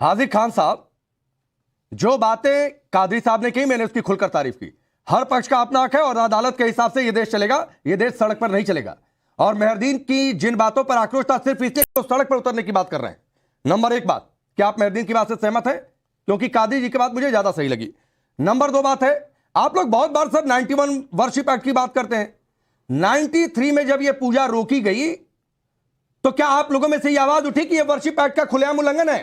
हाजी खान साहब, जो बातें कादरी साहब ने की मैंने उसकी खुलकर तारीफ की। हर पक्ष का अपना हक है और अदालत के हिसाब से यह देश चलेगा, यह देश सड़क पर नहीं चलेगा। और मेहरदीन की जिन बातों पर आक्रोश था सिर्फ इसलिए तो सड़क पर उतरने की बात कर रहे हैं। नंबर एक बात, क्या आप मेहरदीन की बात से सहमत हैं? क्योंकि कादरी जी की बात मुझे ज्यादा सही लगी। नंबर दो बात है, आप लोग बहुत बार सर 91 वर्शिप एक्ट की बात करते हैं। 93 में जब यह पूजा रोकी गई तो क्या आप लोगों में से यह आवाज उठी कि यह वर्शिप एक्ट का खुलेआम उल्लंघन है,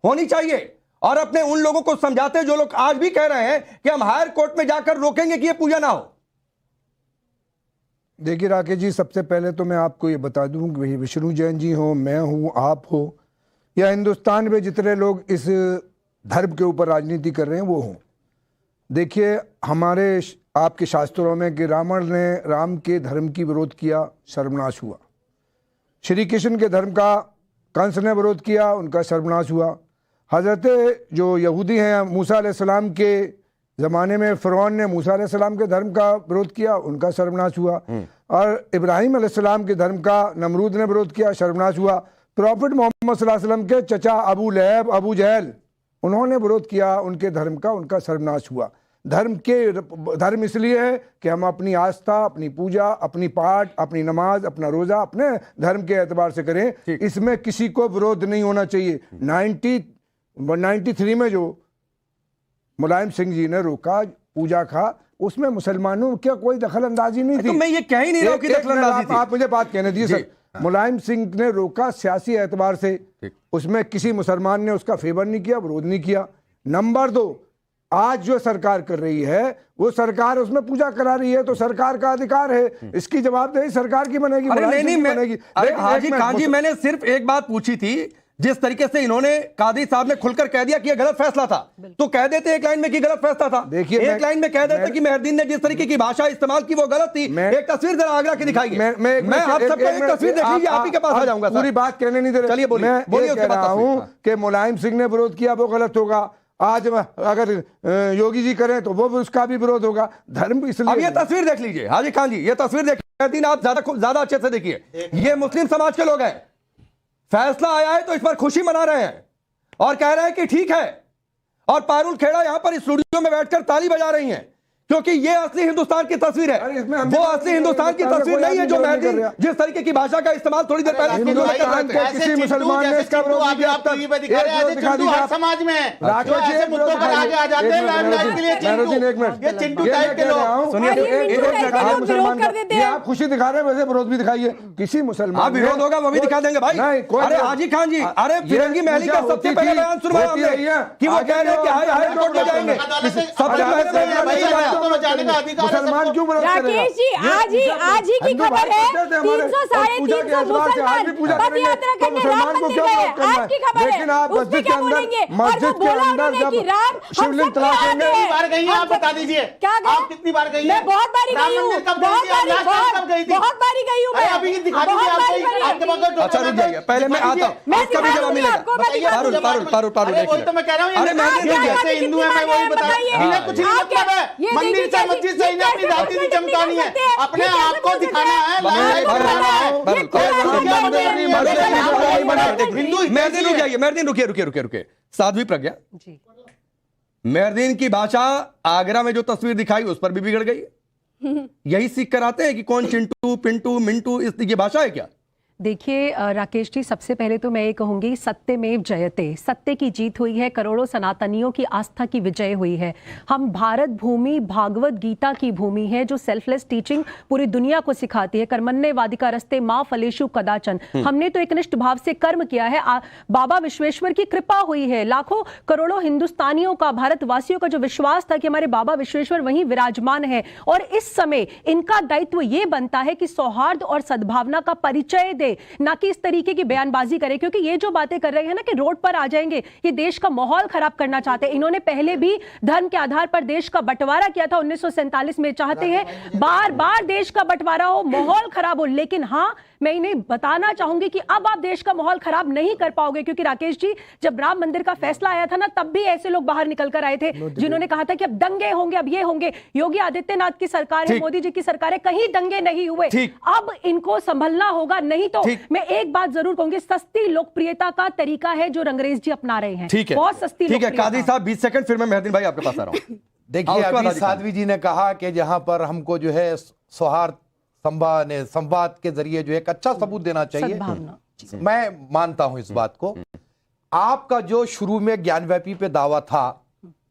होनी चाहिए? और अपने उन लोगों को समझाते जो लोग आज भी कह रहे हैं कि हम हायर कोर्ट में जाकर रोकेंगे कि यह पूजा ना हो। देखिए राकेश जी, सबसे पहले तो मैं आपको ये बता दूं कि विष्णु जैन जी हो, मैं हूं, आप हो, या हिंदुस्तान में जितने लोग इस धर्म के ऊपर राजनीति कर रहे हैं वो हों, देखिए हमारे आपके शास्त्रों में कि रावण ने राम के धर्म की विरोध किया, सर्वनाश हुआ। श्री कृष्ण के धर्म का कंस ने विरोध किया, उनका सर्वनाश हुआ। हजरत जो यहूदी हैं, मूसा अलैहिस्सलाम के ज़माने में फ़िरौन ने मूसा अलैहिस्सलाम के धर्म का विरोध किया, उनका सर्वनाश हुआ। और इब्राहिम अलैहिस्सलाम के धर्म का नमरूद ने विरोध किया, सर्वनाश हुआ। प्रॉफिट मोहम्मद सल्लल्लाहु अलैहि वसल्लम के चचा अबू लहब, अबू जहल, उन्होंने विरोध किया उनके धर्म का, उनका सर्वनाश हुआ। धर्म इसलिए है कि हम अपनी आस्था, अपनी पूजा, अपनी पाठ, अपनी नमाज, अपना रोज़ा अपने धर्म के एतबार से करें। इसमें किसी को विरोध नहीं होना चाहिए। 93 में जो मुलायम सिंह जी ने रोका पूजा का, उसमें मुसलमानों क्या कोई दखल अंदाजी नहीं थी। तो मैं ये कह ही नहीं रहा हूं कि दखल अंदाजी थी। आप मुझे बात कहने दीजिए सर। मुलायम सिंह ने रोका सियासी एतबार से, उसमें किसी मुसलमान ने उसका फेवर नहीं किया, विरोध नहीं किया। नंबर दो, आज जो सरकार कर रही है वो सरकार उसमें पूजा करा रही है, तो सरकार का अधिकार है, इसकी जवाबदेही सरकार की बनेगी। नहीं बनेगी। हाजी खान जी, मैंने सिर्फ एक बात पूछी थी, जिस तरीके से इन्होंने कादरी साहब ने खुलकर कह दिया कि यह गलत फैसला था, तो कह देते एक लाइन में कि गलत फैसला था। देखिए एक लाइन में कह देते कि मेहरदीन ने जिस तरीके की भाषा इस्तेमाल की वो गलत थी। एक तस्वीर जरा आगरा की दिखाइए। मैं आप सबको एक तस्वीर देख लीजिए, आप ही के पास आ जाऊंगा। पूरी बात कहने नहीं दे रहे। चलिए बोलिए। मैं कह रहा हूं कि मुलायम सिंह ने विरोध किया वो गलत होगा, आज अगर योगी जी करें तो वो उसका भी विरोध होगा। धर्म इसलिए। अब ये तस्वीर देख लीजिए हाजी खान जी, ये तस्वीर देखिए, आप ज्यादा अच्छे से देखिए। ये मुस्लिम समाज के लोग हैं, फैसला आया है तो इस पर खुशी मना रहे हैं और कह रहे हैं कि ठीक है। और पारुल खेड़ा यहां पर स्टूडियो में बैठकर ताली बजा रही हैं, क्योंकि ये असली हिंदुस्तान की तस्वीर है। वो असली हिंदुस्तान की तस्वीर नहीं है जो मेहरदीन जिस तरीके की भाषा का इस्तेमाल थोड़ी देर पहले किसी मुसलमान ने इसका विरोध नहीं किया। समाज में ऐसे मुद्दों पर आगे आ जाते हैं लाइमलाइट के लिए। मेहरदीन एक मिनट, ये चिंटू टाइप के लोग सुनिए, आप खुशी दिखा रहे हैं, वैसे विरोध भी दिखाइए। किसी मुसलमान विरोध होगा वो भी दिखा देंगे भाई। अरे हाजी खान जी, अरे फिरंगी महली का सबसे पहले बयान सुनवाया हमने कि वो कह रहे हैं कि हाई कोर्ट में जाएंगे। मुसलमान क्यों राकेश जी, आज ही की खबर है 300 साढ़े 300 मुसलमान पद यात्रा करने राम मंदिर गए। आज की खबर है, उसमें क्या बोलेंगे? और वो बोला उन्होंने कि राम शिवलिंग तलाश करने कितनी बार गई हैं आप बता दीजिए। क्या आप कितनी बार गई हैं? मैं बहुत बारी गई हूँ, बहुत बारी गई हूँ। अभी दिखा दीजिए आपके पास। अच्छा रुक जाइए, पहले मैं आता हूँ, इसका भी जवाब मिलेगा। वही तो मैं कह रहा हूँ, जैसे हिंदू है मैं वही बता, इन्हें कुछ नहीं मतलब है। मंदिर से मस्जिद से इन्हें अपनी जाति नहीं चमकानी है, अपने आप को दिखाना है। मेहरदीन रुकिए। साध्वी प्रज्ञा, मेहरदीन की भाषा आगरा में जो तस्वीर दिखाई उस पर भी बिगड़ गई। यही सीख कर आते हैं कि कौन चिंटू, पिंटू, मिंटू, इस ये भाषा है क्या? देखिए राकेश जी, सबसे पहले तो मैं ये कहूंगी सत्यमेव जयते, सत्य की जीत हुई है, करोड़ों सनातनियों की आस्था की विजय हुई है। हम भारत भूमि भागवत गीता की भूमि है जो सेल्फलेस टीचिंग पूरी दुनिया को सिखाती है। कर्मण्येवाधिका रस्ते मां फलेषु कदाचन। हमने तो एक निष्ठ भाव से कर्म किया है। बाबा विश्वेश्वर की कृपा हुई है। लाखों करोड़ों हिंदुस्तानियों का, भारतवासियों का जो विश्वास था कि हमारे बाबा विश्वेश्वर वहीं विराजमान है, और इस समय इनका दायित्व ये बनता है कि सौहार्द और सद्भावना का परिचय दे, ना कि इस तरीके की बयानबाजी करे। क्योंकि ये जो बातें कर रहे हैं ना कि रोड पर आ जाएंगे, ये देश का माहौल खराब करना चाहते हैं। इन्होंने पहले भी धर्म के आधार पर देश का बंटवारा किया था 1947 में। चाहते हैं बार बार देश का बंटवारा हो, माहौल खराब हो। लेकिन हाँ, मैं इन्हें बताना चाहूंगी कि अब आप देश का माहौल खराब नहीं कर पाओगे। क्योंकि राकेश जी, जब राम मंदिर का फैसला आया था ना, तब भी ऐसे लोग बाहर निकल कर आए थे जिन्होंने कहा था कि अब दंगे होंगे, अब ये होंगे। योगी आदित्यनाथ की सरकार है, मोदी जी की सरकार है, कहीं दंगे नहीं हुए। अब इनको संभलना होगा, नहीं तो ठीक। मैं एक बात जरूर कहूंगी, सस्ती लोकप्रियता का तरीका है जो रंगरेज जी अपना रहे हैं। ठीक है, बहुत सस्ती ठीक है लोकप्रियता। कादरी साहब 20 सेकंड, फिर मैं मेहरदीन भाई आपके पास आ रहा हूं। देखिए, उसके बाद अभी राजीव खान। साध्वी जी ने कहा कि जहां पर हमको जो है सौहार्द संवाद के जरिए जो है एक अच्छा सबूत देना चाहिए। सद्भावना। मैं मानता हूं इस बात को। आपका जो शुरू में ज्ञानव्यापी पे दावा था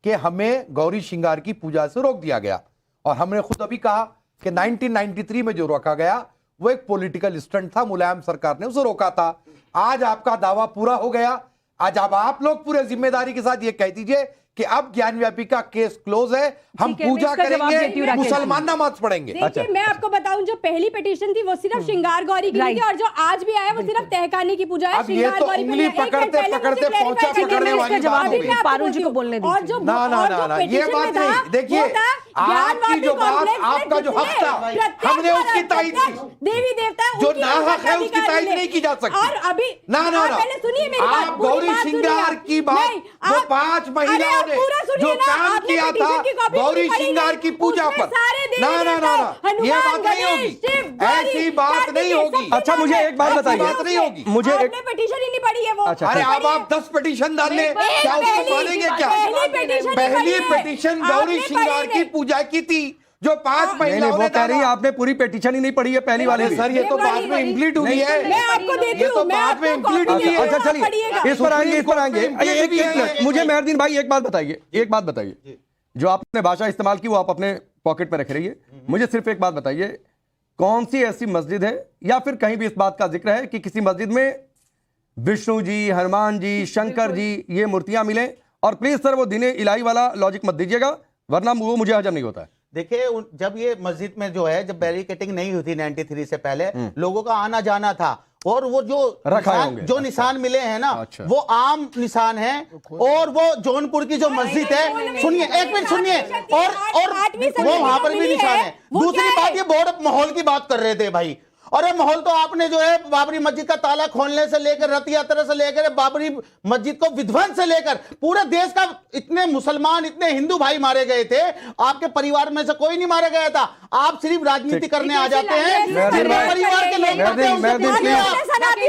कि हमें गौरी श्रृंगार की पूजा से रोक दिया गया, और हमने खुद अभी कहा कि 1993 में जो रोका गया वो एक पॉलिटिकल स्टंट था, मुलायम सरकार ने उसे रोका था। आज आपका दावा पूरा हो गया। आज अब आप लोग पूरे जिम्मेदारी के साथ ये कह दीजिए कि अब ज्ञानव्यापी का केस क्लोज है, हम ठीक है, मैं पूजा इसका जवाब देती हूँ करेंगे, राकेश जी। मुसलमान नमाज पढ़ेंगे। देखिए मैं आपको बताऊं, जो पहली पिटीशन थी वो सिर्फ श्रृंगार गौरी की थी, Right. और जो आज भी आया वो सिर्फ तहखाने की पूजा है। अब ये श्रृंगार तो गौरी पे उंगली एक मिनट पकड़ते पहले मुझे पकड़ते clarify पहुंचा करने पकड़ने दीजिए। वाली इसका जवाब बात हो दीजिए, गई। आपको पारुल जी को बोलती बोलने हूँ। और दीजिए। जो ना, ना, और ना, जो ना, ये petition बात में था, नहीं। देखिए, वो था आपकी जो बात, ज्ञानवापी आपका जो हक कॉम्प्लेक्स था, में प्रत्येक हमने उसकी तायीद की। देवी देवता जो उनकी नाहक है, उसकी अधिकारी तायीद ने। नहीं की जा सकती। और अभी ना, ना, आप ना। पहले सुनिए मेरी बात, आप पूरी गौरी बात सुनिए श्रृंगार आप। की बात, नहीं, वो आप- 5 अरे महिलाओं आप ने पूरा सुनिए जो ना, काम आपने किया था petition की copy गौरी नहीं पढ़ी श्रृंगार है। की पूजा उसमें पर, सारे देवी ना, ना, ना, देवता, ना, ये हनुमान, बात नहीं गणेश, होगी, शिव, गौरी, ऐसी बात कार्तिकेय, नहीं होगी। सब अच्छा, मुझे एक बात आपने बताइए। बात नहीं होगी। मुझे एक- आपने petition ही नहीं पढ़ी है वो। अच्छा, अरे अच्छा। अब आप 10 पिटीशन डाल लें, एक क्या उसको पहली- मानेंगे क्या? पहली petition ही पहली पढ़ी है। पिटीशन गौरी आपने श्रृंगार पढ़ी की नहीं। पूजा की थी, जो 5 नहीं, महिलाओं वो ने कह रही है डाला। आपने पूरी पेटिशन ही नहीं पढ़ी है पहली वाली अरे भी। सर, ये तो ये बाद बड़ी- में इंप्लीट हुई है। मैं आपको देती ये हूँ, तो मैं बाद में आपको इंप्लीट copy हुई देती है। हूँ, अच्छा आप पढ़िएगा। चलिए, इस पर आएंगे, इस पर आएंगे। सुप्रीम कोर्ट में एक भी है। मिनट, मुझे मेहरदीन भाई एक बात बताइए, जो आपने भाषा इस्तेमाल की वो आप अपने पॉकेट में रख रही है। मुझे सिर्फ एक बात बताइए, कौन सी ऐसी मस्जिद है या फिर कहीं भी इस बात का जिक्र है कि किसी मस्जिद में विष्णु जी, हनुमान जी, शंकर जी ये मूर्तियां मिले? और प्लीज सर वो दीने इलाही वाला लॉजिक मत दीजिएगा, वरना वो मुझे हजम नहीं होता है। देखिए, जब ये मस्जिद में जो है, जब बैरिकेटिंग नहीं हुई थी 93 से पहले, लोगों का आना जाना था, और वो जो रखा निशान, होंगे। जो निशान मिले हैं ना, अच्छा। वो आम निशान है। और वो जौनपुर की जो मस्जिद है, सुनिए एक मिनट सुनिए, और वो वहां पर भी निशान है। दूसरी बात, ये बोर्ड माहौल की बात कर रहे थे भाई, और ये माहौल तो आपने जो है बाबरी मस्जिद का ताला खोलने से लेकर, रथ यात्रा से लेकर, बाबरी मस्जिद को विध्वंस से लेकर, पूरे देश का इतने मुसलमान, इतने हिंदू भाई मारे गए थे, आपके परिवार में से कोई नहीं मारा गया था। आप सिर्फ राजनीति करने आ जाते हैं। मेहरदीन भाई, परिवार के लोग करते हैं, उनसे मेहरदीन पूछिए आप।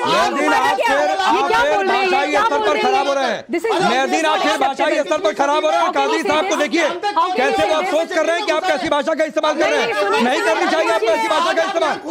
मेहरदीन आखिर भाषाई स्तर पर खराब हो रहे हैं। मेहरदीन आखिर भाषाई स्तर पर खराब हो रहे हैं। कादरी साहब को देखिए कैसे वो अफसोस कर रहे हैं कि आप कैसी भाषा का इस्तेमाल कर रहे हैं। नहीं करनी चाहिए आपको ऐसी भाषा का इस्तेमाल।